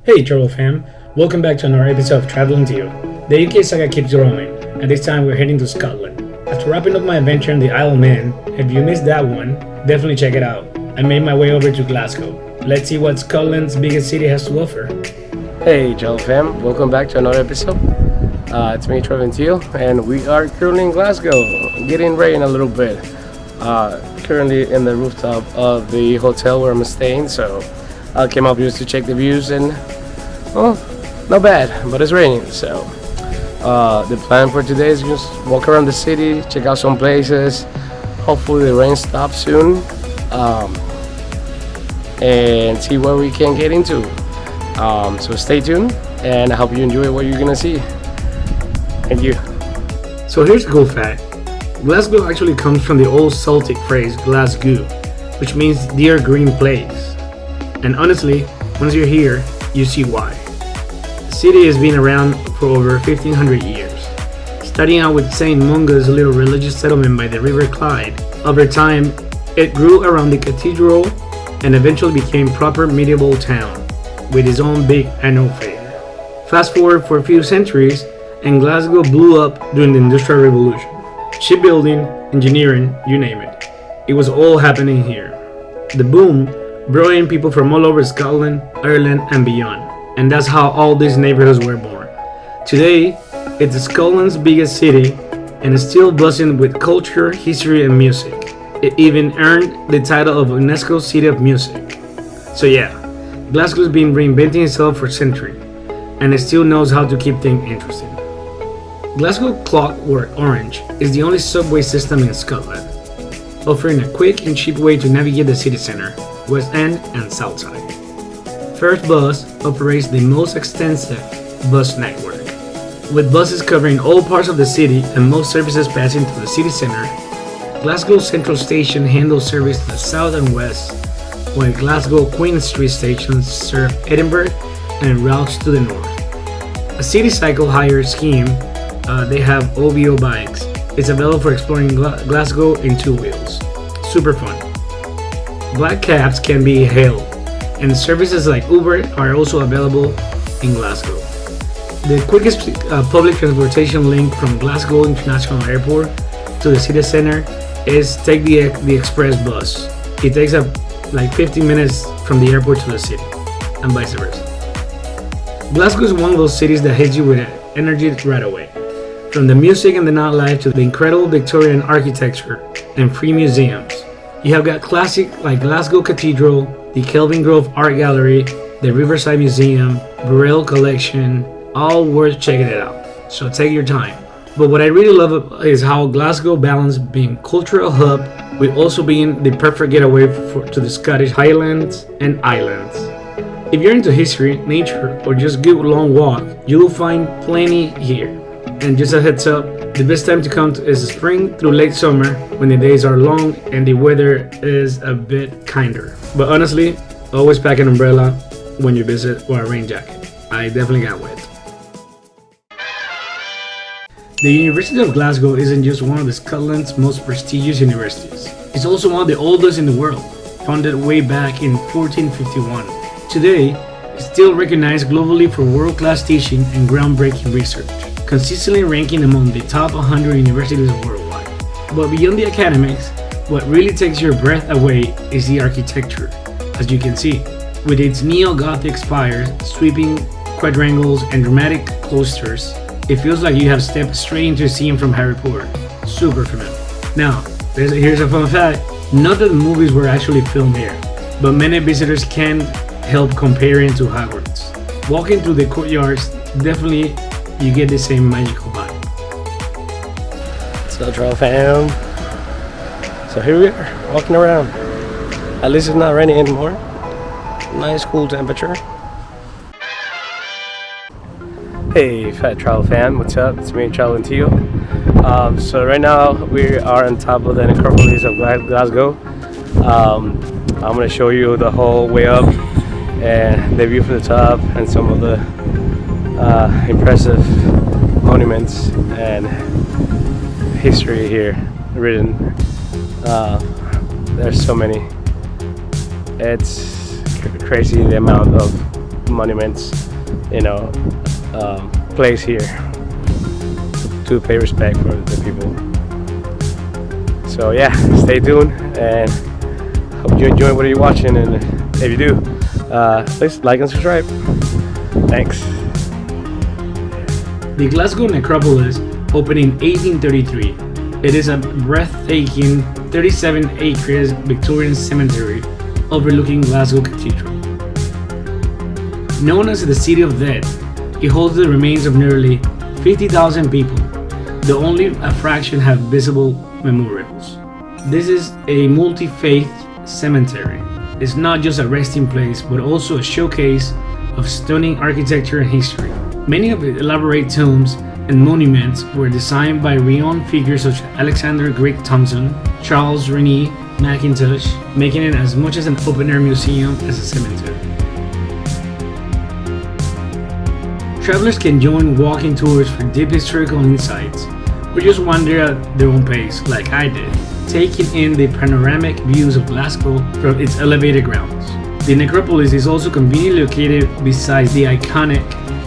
Hey Travel fam, welcome back to another episode of Travelingtio. The UK saga keeps growing, and this time we're heading to Scotland. After wrapping up my adventure in the Isle of Man, if you missed that one, definitely check it out. I made my way over to Glasgow. Let's see what Scotland's biggest city has to offer. Hey Travel fam, welcome back to another episode. It's me Travelingtio, and we are currently in Glasgow, getting rain a little bit. Currently in the rooftop of the hotel where I'm staying, so I came up just to check the views, and not bad, but it's raining. So the plan for today is just walk around the city, check out some places. Hopefully the rain stops soon, and see what we can get into. So stay tuned, and I hope you enjoy what you're gonna see. Thank you. So here's a cool fact. Glasgow actually comes from the old Celtic phrase Glasgow, which means dear green place. And honestly, once you're here, you see why. The city has been around for over 1500 years. Starting out with St. Mungo's little religious settlement by the River Clyde, over time it grew around the cathedral and eventually became proper medieval town with its own big annual fair. Fast forward for a few centuries and Glasgow blew up during the Industrial Revolution. Shipbuilding, engineering, you name it. It was all happening here. The boom brought in people from all over Scotland, Ireland, and beyond. And that's how all these neighborhoods were born. Today, it's Scotland's biggest city and is still buzzing with culture, history, and music. It even earned the title of UNESCO City of Music. So yeah, Glasgow's been reinventing itself for centuries, and it still knows how to keep things interesting. Glasgow Clockwork Orange is the only subway system in Scotland, offering a quick and cheap way to navigate the city centre, West End and South Side. First Bus operates the most extensive bus network, with buses covering all parts of the city and most services passing through the city centre. Glasgow Central Station handles service to the south and west, while Glasgow Queen Street stations serve Edinburgh and routes to the north. A city cycle hire scheme, they have OVO bikes. It's available for exploring Glasgow in two wheels. Super fun. Black cabs can be hailed, and services like Uber are also available in Glasgow. The quickest public transportation link from Glasgow International Airport to the city center is take the express bus. It takes up like 15 minutes from the airport to the city, and vice versa. Glasgow is one of those cities that hits you with energy right away. From the music and the nightlife to the incredible Victorian architecture and free museums. You have got classic like Glasgow Cathedral, the Kelvin Grove Art Gallery, the Riverside Museum, Burrell Collection, all worth checking it out. So take your time. But what I really love is how Glasgow balanced being cultural hub with also being the perfect getaway to the Scottish Highlands and Islands. If you're into history, nature, or just good long walk, you will find plenty here. And just a heads up, the best time to come is spring through late summer when the days are long and the weather is a bit kinder. But honestly, always pack an umbrella when you visit or a rain jacket. I definitely got wet. The University of Glasgow isn't just one of Scotland's most prestigious universities. It's also one of the oldest in the world, founded way back in 1451. Today, it's still recognized globally for world-class teaching and groundbreaking research, consistently ranking among the top 100 universities worldwide. But beyond the academics, what really takes your breath away is the architecture, as you can see, with its neo-Gothic spires, sweeping quadrangles, and dramatic cloisters. It feels like you have stepped straight into a scene from Harry Potter. Super familiar. Now, here's a fun fact. Not that the movies were actually filmed here, but many visitors can help comparing to Hogwarts. Walking through the courtyards, definitely you get the same magical vibe. So Travel fam, so here we are, walking around. At least it's not raining anymore. Nice cool temperature. Hey Fat Travel fam, what's up? It's me Travelingtio. So right now we are on top of the necropolis of Glasgow. I'm gonna show you the whole way up and the view from the top and some of the impressive monuments and history here written. There's so many. It's crazy the amount of monuments, place here to pay respect for the people. So yeah, stay tuned and hope you enjoy what you're watching, and if you do, please like and subscribe. Thanks. The Glasgow necropolis opened in 1833. It is a breathtaking 37 acres Victorian cemetery overlooking Glasgow Cathedral. Known as the City of Dead, it holds the remains of nearly 50,000 people, though only a fraction have visible memorials. This is a multi-faith cemetery. It's not just a resting place, but also a showcase of stunning architecture and history. Many of its elaborate tombs and monuments were designed by renowned figures such as Alexander Grigg Thompson, Charles Rennie Mackintosh, making it as much as an open-air museum as a cemetery. Travelers can join walking tours for deep historical insights, or just wander at their own pace, like I did, taking in the panoramic views of Glasgow from its elevated grounds. The necropolis is also conveniently located beside the iconic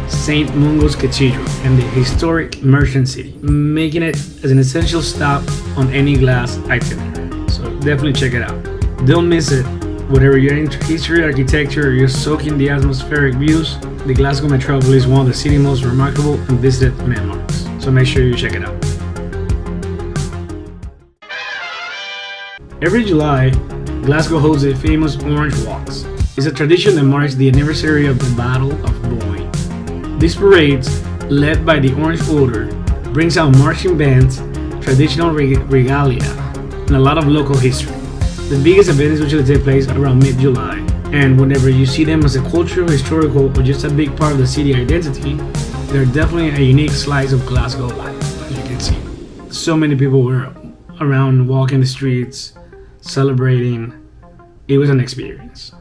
St. Mungo's Cathedral and the historic Merchant City, making it as an essential stop on any Glas itinerary. So definitely check it out. Don't miss it. Whether you're into history, architecture, or you're soaking the atmospheric views, the Glasgow metropolis is one of the city's most remarkable and visited landmarks. So make sure you check it out. Every July, Glasgow holds the famous Orange Walks. It's a tradition that marks the anniversary of the Battle of Boyne. These parades, led by the Orange Order, brings out marching bands, traditional regalia, and a lot of local history. The biggest events usually take place around mid-July, and whenever you see them as a cultural, historical, or just a big part of the city identity, they're definitely a unique slice of Glasgow life, as you can see. So many people were around walking the streets, celebrating. It was an experience.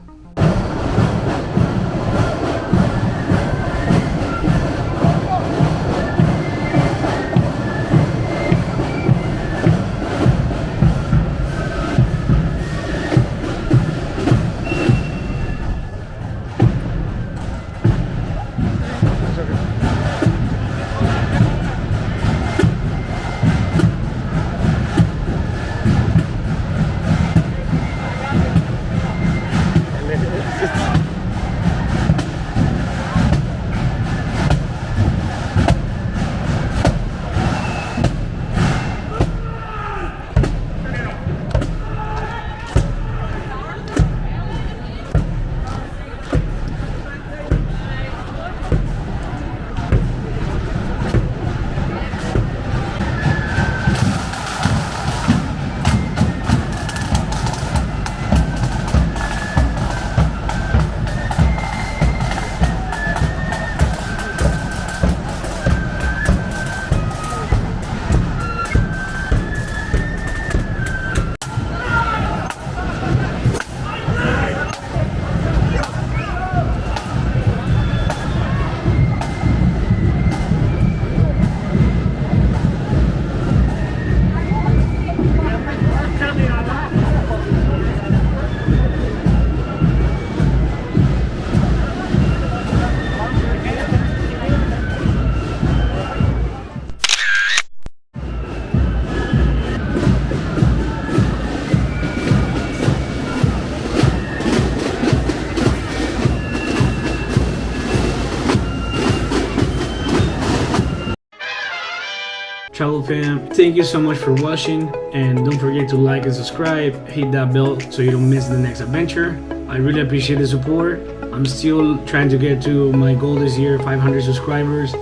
Travel fam, thank you so much for watching, and don't forget to like and subscribe, hit that bell so you don't miss the next adventure. I really appreciate the support. I'm still trying to get to my goal this year, 500 subscribers,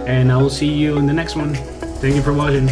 and I will see you in the next one. Thank you for watching.